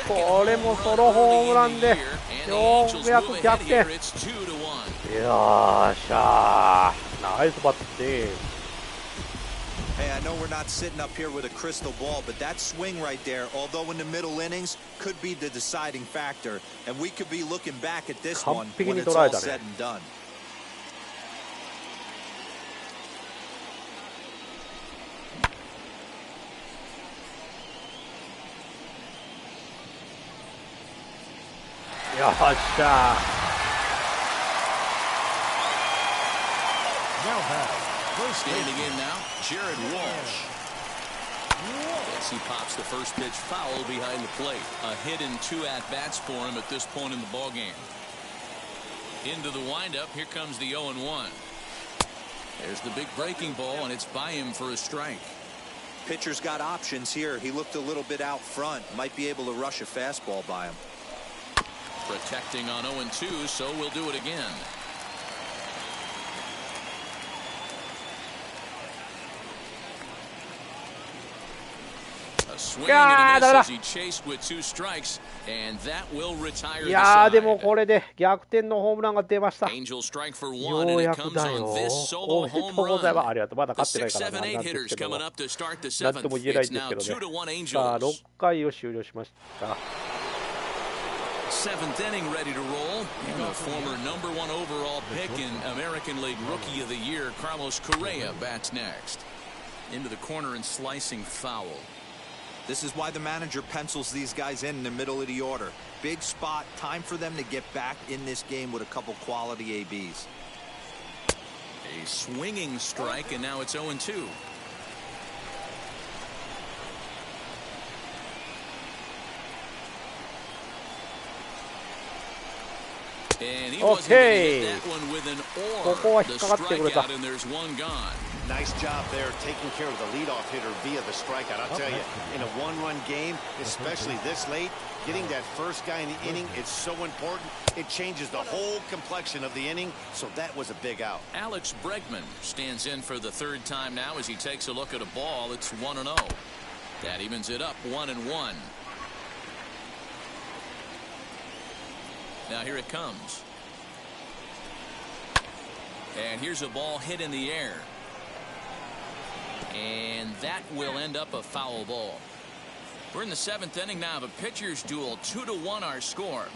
Speaker 2: これもソロホームランでようやく逆転。よっしゃー、ナイスバッティング。
Speaker 5: Hey, I know we're not sitting up here with a crystal ball, but that swing right there, although in the middle innings, could be the deciding factor. And we could be looking back at this one when it's all said and done.
Speaker 1: Standing in now, Jared Walsh. As he pops the first pitch foul behind the plate. A hit and 2 at-bats for him at this point in the ballgame. Into the windup, here comes the 0-1. There's the big breaking ball, and it's by him for a strike.
Speaker 5: Pitcher's got options here. He looked a little bit out front. Might be able to rush a fastball by him.
Speaker 1: Protecting on 0-2, so we'll do it again. Swing and a miss as he chased with 2 strikes, and that will retire the side.
Speaker 2: でもこれで逆転のホームランが出ました。
Speaker 1: Angel strike for 1 and it comes on this solo home run. The 6-7-8 hitters coming up to start the 7th. It's now 2-1 Angels.
Speaker 2: さあ6回を終了しました。
Speaker 1: 7th inning ready to roll, and the former #1 overall pick in American League Rookie of the Year, Carlos Correa, bats next. Into the corner and slicing foul.
Speaker 5: This is why the manager pencils these guys in the middle of the order. Big spot, time for them to get back in this game with a couple quality ABs.
Speaker 1: A swinging strike, and now it's 0-2. And he wasn't going to hit that one with an or. The strikeout, and there's one gone.
Speaker 3: Nice job there taking care of the leadoff hitter via the strikeout. I'll tell you, in a 1-run game, especially this late, getting that first guy in the inning, it's so important. It changes the whole complexion of the inning, so that was a big out.
Speaker 1: Alex Bregman stands in for the 3rd time now as he takes a look at a ball. It's 1-0. That evens it up 1-1. Now here it comes. And here's a ball hit in the air. And that will end up a foul ball. We're in the 7th inning now of a pitcher's duel. 2-1 our score.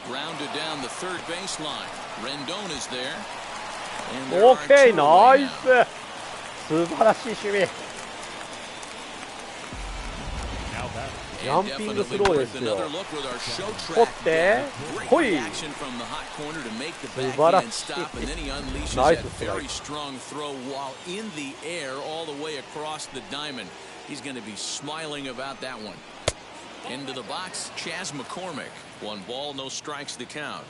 Speaker 1: Grounded down the 3rd baseline. Rendon is there.
Speaker 2: Okay, nice. 素晴らしい守備。ジャンピングスローですよ。取って来い。素晴らしい。ナイスストライク。
Speaker 1: He's going to be smiling about that one. Into the box, Chas McCormick. 1 ball, no strikes to count.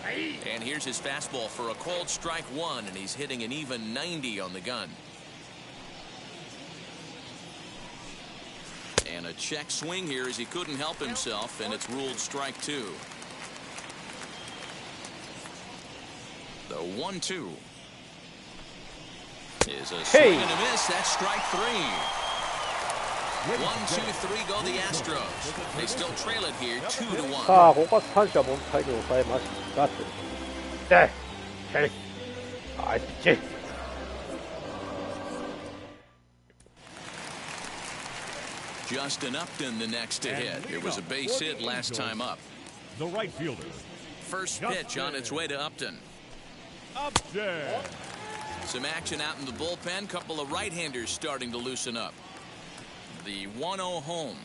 Speaker 1: And here's his fastball for a called strike 1, and he's hitting an even 90 on the gun. And a check swing here as he couldn't help himself, and it's ruled strike 2. The 1-2 is a swing and a miss. That's strike 3. 1-2-3 go the Astros. They still trail it here 2-1.
Speaker 2: さあここは三者凡退に抑えました。あっち。
Speaker 1: Justin Upton the next to hit. It was a base hit last time up.
Speaker 4: The right fielder.
Speaker 1: First pitch on its way to Upton. Some action out in the bullpen. Couple of right-handers starting to loosen up. The 1-0 home.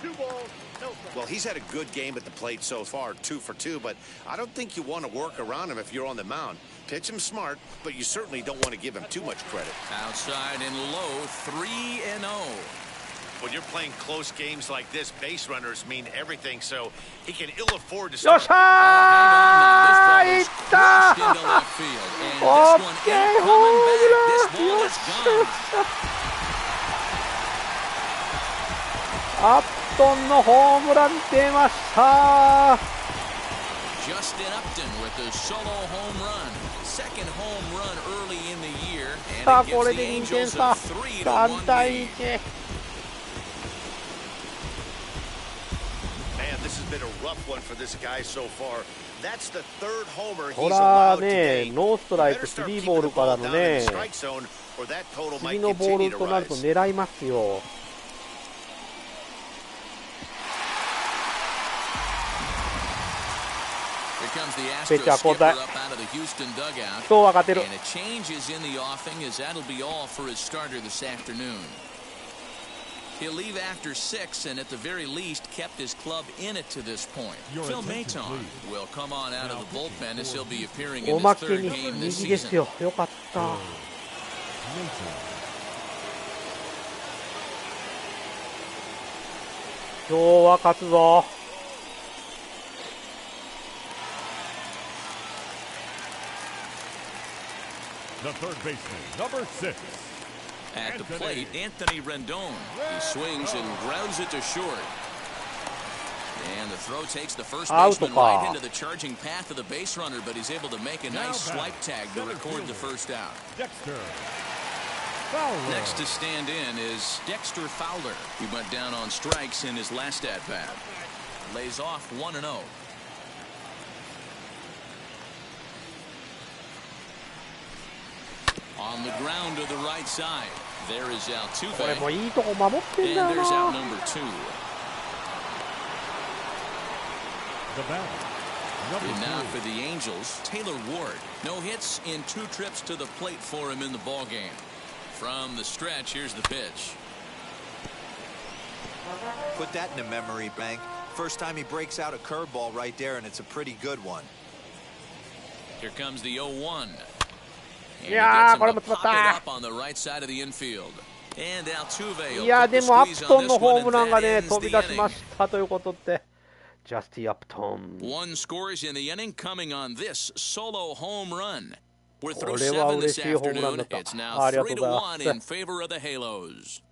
Speaker 6: 2 balls, no strikes.
Speaker 3: Well, he's had a good game at the plate so far, 2 for 2, but I don't think you want to work around him if you're on the mound. Pitch him smart, but you certainly don't want to give him too much credit.
Speaker 1: Outside and low, 3-0.
Speaker 3: When you're playing close games like this, base runners mean everything, so he can ill afford to start.
Speaker 2: よっしゃーいったー オッケーホームランよっしゃアットンのホームラン出ました
Speaker 1: Justin Upton with the solo home run. Second home run early in the year.
Speaker 2: さあ
Speaker 1: And it
Speaker 2: こ
Speaker 1: gives
Speaker 2: れ
Speaker 1: the
Speaker 2: で2
Speaker 1: Angels
Speaker 2: 点
Speaker 1: a
Speaker 2: 差
Speaker 1: 3-1
Speaker 2: 3対
Speaker 1: lead.
Speaker 2: 1
Speaker 3: Man, this this has been a rough one for this guy so far. That's the third homer he's
Speaker 2: ほら
Speaker 3: allowed
Speaker 2: ね、
Speaker 3: today.
Speaker 2: ノーストライク、3ボールからのね、
Speaker 3: strike zone, or that total
Speaker 2: 次
Speaker 3: might
Speaker 2: のボー
Speaker 3: continue
Speaker 2: ル
Speaker 3: to
Speaker 2: となると
Speaker 3: rise.
Speaker 2: 狙いますよ。ピッチャー交代。今日は勝てる。
Speaker 1: And a change is in the offing as that'll be all for his starter this afternoon. He'll leave after 6 and at the very least kept his club in it to this point. Phil Maton will come on out of the bullpen as he'll be appearing in
Speaker 2: お
Speaker 1: his
Speaker 2: まけ
Speaker 1: third
Speaker 2: に
Speaker 1: game this
Speaker 2: 右です
Speaker 1: season.
Speaker 2: よ。よかった。今日は勝つぞ。
Speaker 4: The third baseman, number 6.
Speaker 1: At the plate, Anthony Rendon. He swings and grounds it to short. And the throw takes the first baseman right into the charging path of the base runner, but he's able to make a nice swipe tag to record the first out. Next to stand in is Dexter Fowler. He went down on strikes in his last at-bat. Lays off 1-0. On the ground to the right side. There is Altuve.
Speaker 2: これもいいとこ守ってんだよ
Speaker 1: And there's out
Speaker 2: な。
Speaker 1: number 2. And now for the Angels, Taylor Ward. No hits in 2 trips to the plate for him in the ballgame. From the stretch, here's the pitch.
Speaker 5: Put that in a memory bank. First time he breaks out a curveball right there, and it's a pretty good one.
Speaker 1: Here comes the 0-1. And
Speaker 2: いやー、これも
Speaker 1: he gets
Speaker 2: 詰
Speaker 1: him
Speaker 2: ま
Speaker 1: to
Speaker 2: っ
Speaker 1: pop it up on the right side of the infield. And Altuve
Speaker 2: た。
Speaker 1: will
Speaker 2: いや
Speaker 1: put
Speaker 2: で
Speaker 1: the
Speaker 2: もア
Speaker 1: squeeze
Speaker 2: プト
Speaker 1: on
Speaker 2: ンの
Speaker 1: this
Speaker 2: ホ
Speaker 1: one,
Speaker 2: ーム
Speaker 1: and
Speaker 2: ランが
Speaker 1: that
Speaker 2: ね
Speaker 1: ends
Speaker 2: 飛び
Speaker 1: the
Speaker 2: 出し
Speaker 1: inning.
Speaker 2: ましたということで、ジャスティ・アプトン。
Speaker 1: One scores in the inning coming on this solo home run. We're through
Speaker 2: これは
Speaker 1: 7 this
Speaker 2: 嬉しいホームラン
Speaker 1: afternoon.
Speaker 2: だった。
Speaker 1: It's now
Speaker 2: ありがとうございま
Speaker 1: 3-1
Speaker 2: す。
Speaker 1: in favor of the Halos.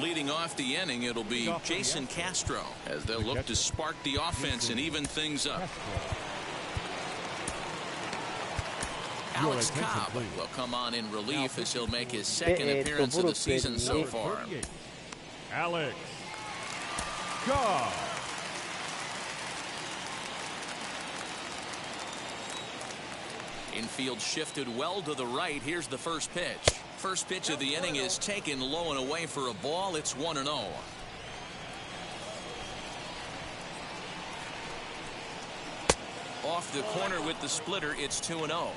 Speaker 1: Leading off the inning, it'll be Jason Castro as they'll look to spark the offense and even things up. Alex Cobb will come on in relief as he'll make his second appearance of the season so far.
Speaker 4: Alex Cobb.
Speaker 1: Infield shifted well to the right. Here's the first pitch. First pitch of the inning is taken low and away for a ball. It's 1-0. Off the corner with the splitter, it's 2-0.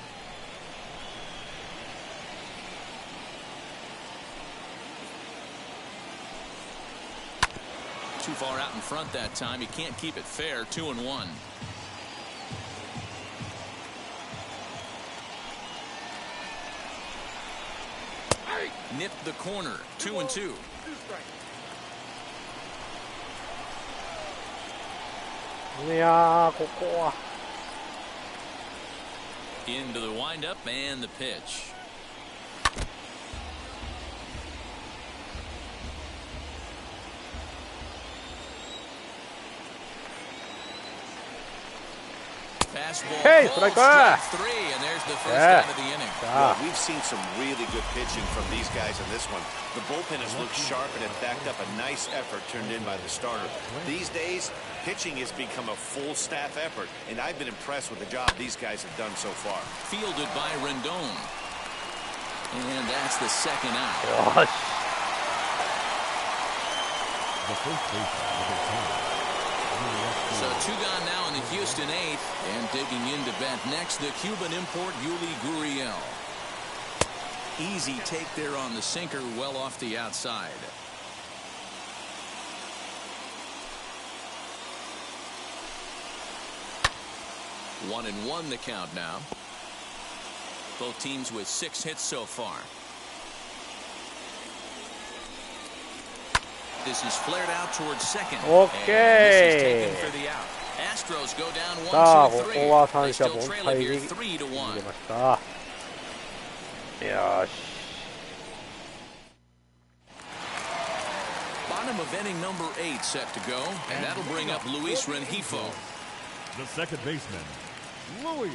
Speaker 1: Too far out in front that time. He can't keep it fair. 2-1. Nipped the corner. 2-2.
Speaker 2: いやー、ここは
Speaker 1: Into the windup and the pitch. Fastball.
Speaker 2: Hey,
Speaker 1: Ball,
Speaker 2: strike
Speaker 1: strike 3, and there's the first out of the inning.
Speaker 3: Well, we've seen some really good pitching from these guys in this one. The bullpen has looked sharp and it backed up a nice effort turned in by the starter. These days, pitching has become a full staff effort, and I've been impressed with the job these guys have done so far.
Speaker 1: Fielded by Rendon. And that's the second out.
Speaker 2: よし。
Speaker 4: The first baseman, number 10.
Speaker 1: So 2 gone now in the Houston 8th. And digging into bat next, the Cuban import Yuli Gurriel. Easy take there on the sinker, well off the outside. One and one the count now. Both teams with 6 hits so far. This is flared out towards second.
Speaker 2: Okay.
Speaker 1: And this is taken for the out. Astros go down
Speaker 2: さあ、
Speaker 1: 1-2-3.
Speaker 2: ここは
Speaker 1: They
Speaker 2: 三者
Speaker 1: still
Speaker 2: 凡
Speaker 1: trail
Speaker 2: 退
Speaker 1: it
Speaker 2: に
Speaker 1: here
Speaker 2: 入
Speaker 1: 3-1.
Speaker 2: れました。よし。
Speaker 1: Bottom of inning number 8 set to go, and that'll bring up Luis Rengifo.
Speaker 4: The second baseman, Luis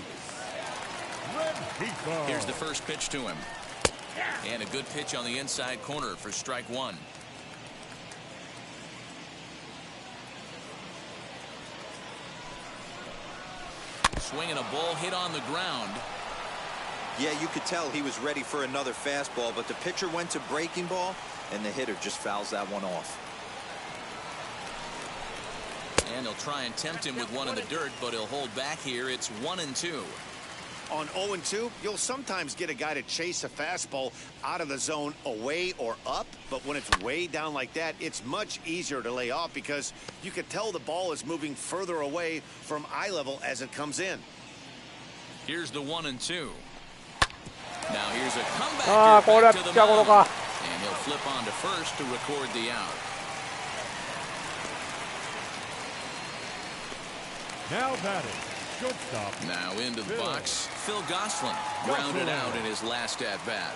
Speaker 4: Rengifo.
Speaker 1: Here's the first pitch to him. And a good pitch on the inside corner for strike 1. swinging a ball hit on the ground.
Speaker 5: Yeah, you could tell he was ready for another fastball, but the pitcher went to breaking ball, and the hitter just fouls that one off.
Speaker 1: And he'll try and tempt him with one in the dirt, but he'll hold back here. It's 1-2.
Speaker 3: On 0-2, you'll sometimes get a guy to chase a fastball out of the zone away or up, but when it's way down like that, it's much easier to lay off because you can tell the ball is moving further away from eye level as it comes in.
Speaker 1: Here's the 1-2. Now here's a comeback back to the mound, and he'll flip on to first to record the out.
Speaker 4: Now batting, shortstop.
Speaker 1: Now into the box, Phil Gosselin grounded out in his last at-bat.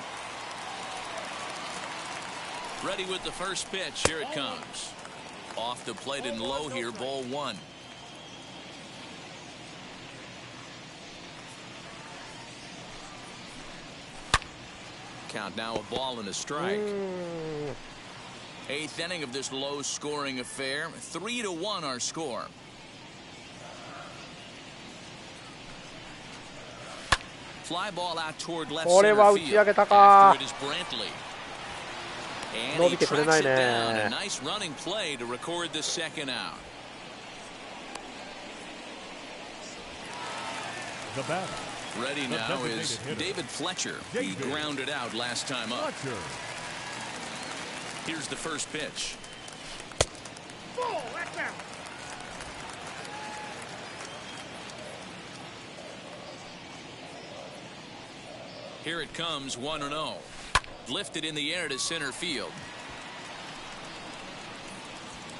Speaker 1: Ready with the first pitch. Here it comes. Off the plate and low here, ball one. Count now a ball and a strike. Eighth inning of this low-scoring affair. 3-1 our score. Fly ball out toward left center field. After it is Brantley. And he tracks it down. A nice running play to record the second out.
Speaker 4: The batter.
Speaker 1: Ready now is David Fletcher. He grounded out last time up. Here's the first pitch. Here it comes, 1-0. Lifted in the air to center field.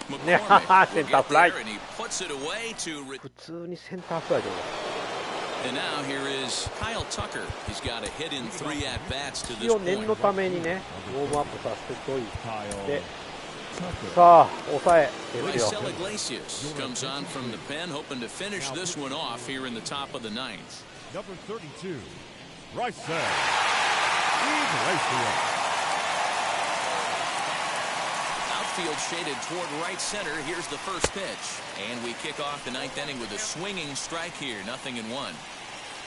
Speaker 1: McCormick will get there, and he puts it away to... And now here is Kyle Tucker. He's got a hit in 3 at-bats to this point. Raisel Iglesias comes on from the pen, hoping to finish this one off here in the top of the 9th.
Speaker 4: Number 32. Raisel.
Speaker 1: Outfield shaded toward right center. Here's the first pitch. And we kick off the 9th inning with a swinging strike here. 0-1.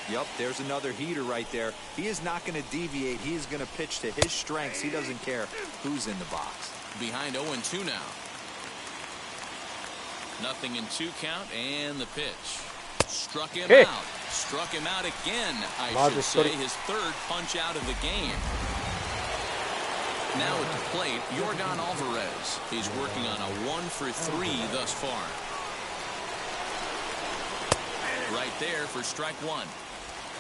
Speaker 5: Yep, there's another heater right there. He is not going to deviate. He is going to pitch to his strengths. He doesn't care who's in the box.
Speaker 1: Behind 0-2 now. 0-2 count, and the pitch. Struck him out. Struck him out again, I should say. His third punch out of the game. Now at the plate, Yorgan Alvarez. He's working on a 1-for-3 thus far. Right there for strike one.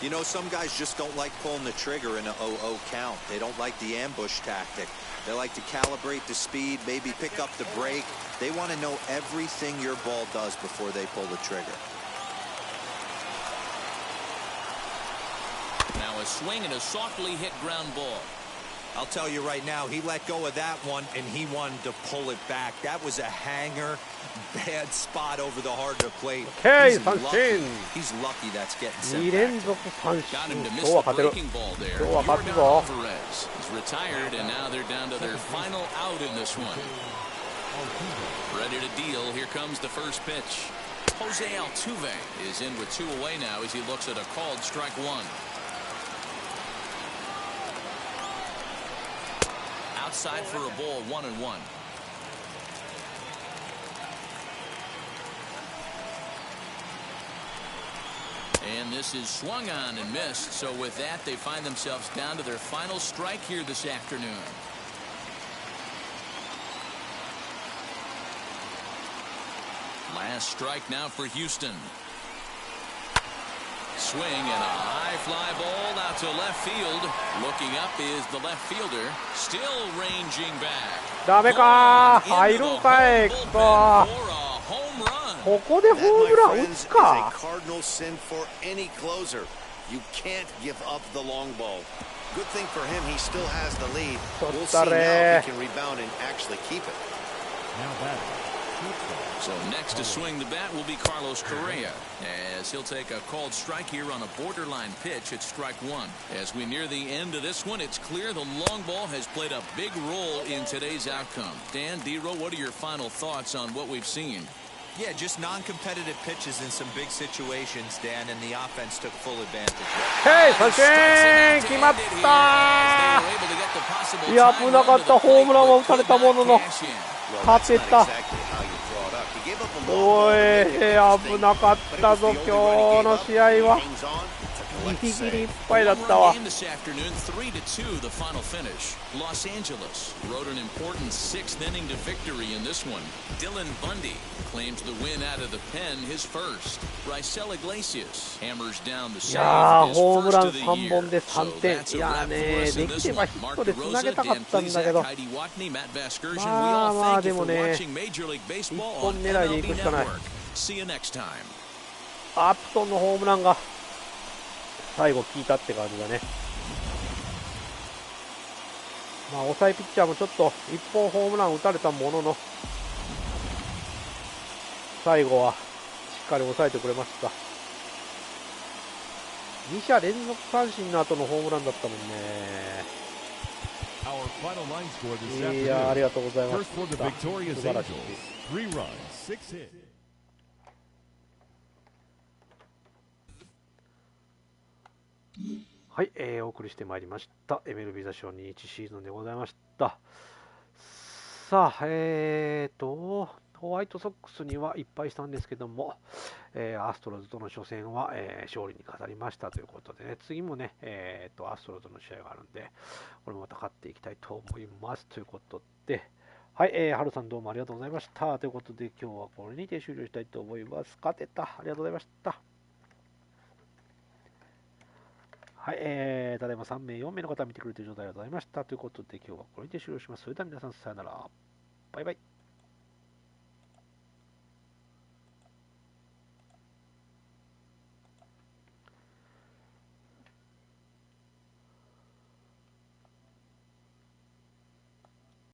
Speaker 5: You know, some guys just don't like pulling the trigger in an 0-0 count. They don't like the ambush tactic. They like to calibrate the speed, maybe pick up the break. They want to know everything your ball does before they pull the trigger.
Speaker 1: Now a swing and a softly hit ground ball.
Speaker 5: I'll tell you right now, he let go of that one, and he wanted to pull it back. That was a hanger, bad spot over the heart of the plate. He's lucky that's getting sent back.
Speaker 1: Got him to miss the breaking ball there. Yorgan Alvarez is retired, and now they're down to their final out in this one. Ready to deal. Here comes the first pitch. Jose Altuve is in with 2 away now as he looks at a called strike one. Outside for a ball, 1-1. And this is swung on and missed. So with that, they find themselves down to their final strike here this afternoon. Last strike now for Houston. Swing and a high fly ball out to left field. Looking up is the left fielder. Still ranging back.
Speaker 2: ダメか、入るんかい。くそ。ここでホームラン打つか。
Speaker 3: Cardinal sin for any closer. You can't give up the long ball. Good thing for him, he still has the lead. We'll see now if he can rebound and actually keep it.
Speaker 4: Now batting.
Speaker 1: So next to swing the bat will be Carlos Correa, as he'll take a called strike here on a borderline pitch at strike one. As we near the end of this one, it's clear the long ball has played a big role in today's outcome. Dan, D-Row, what are your final thoughts on what we've seen?
Speaker 5: Yeah, just non-competitive pitches in some big situations, Dan, and the offense took full advantage.
Speaker 2: 三振決まった。いや、危なかった。ホームランは打たれたものの勝てた。おい、危なかったぞ、今日の試合は。ギリギリいっぱいだったわ。いやー、ホームラン3本で3点。いやーね、できればヒットでつなげたかったんだけど、まあまあでもね、1本狙いでいくしかない。アップトンのホームランが最後効いたって感じだね。まあ抑えピッチャーもちょっと1本ホームラン打たれたものの、最後はしっかり抑えてくれました。2者連続三振の後のホームランだったもんね。いやー、ありがとうございました。素晴らしい。はい、お送りしてまいりました MLB The Show 21シーズンでございました。さあ、ホワイトソックスには1敗したんですけども、アストロズとの初戦は、勝利に飾りましたということでね、次もね、アストロズの試合があるんで、これもまた勝っていきたいと思いますということで、はい、ハルさんどうもありがとうございましたということで、今日はこれにて終了したいと思います。勝てた。ありがとうございました。はい、ただいま3名、4名の方見てくれている状態ありがとうございましたということで、今日はこれにて終了します。それでは皆さん、さよなら。バイバイ。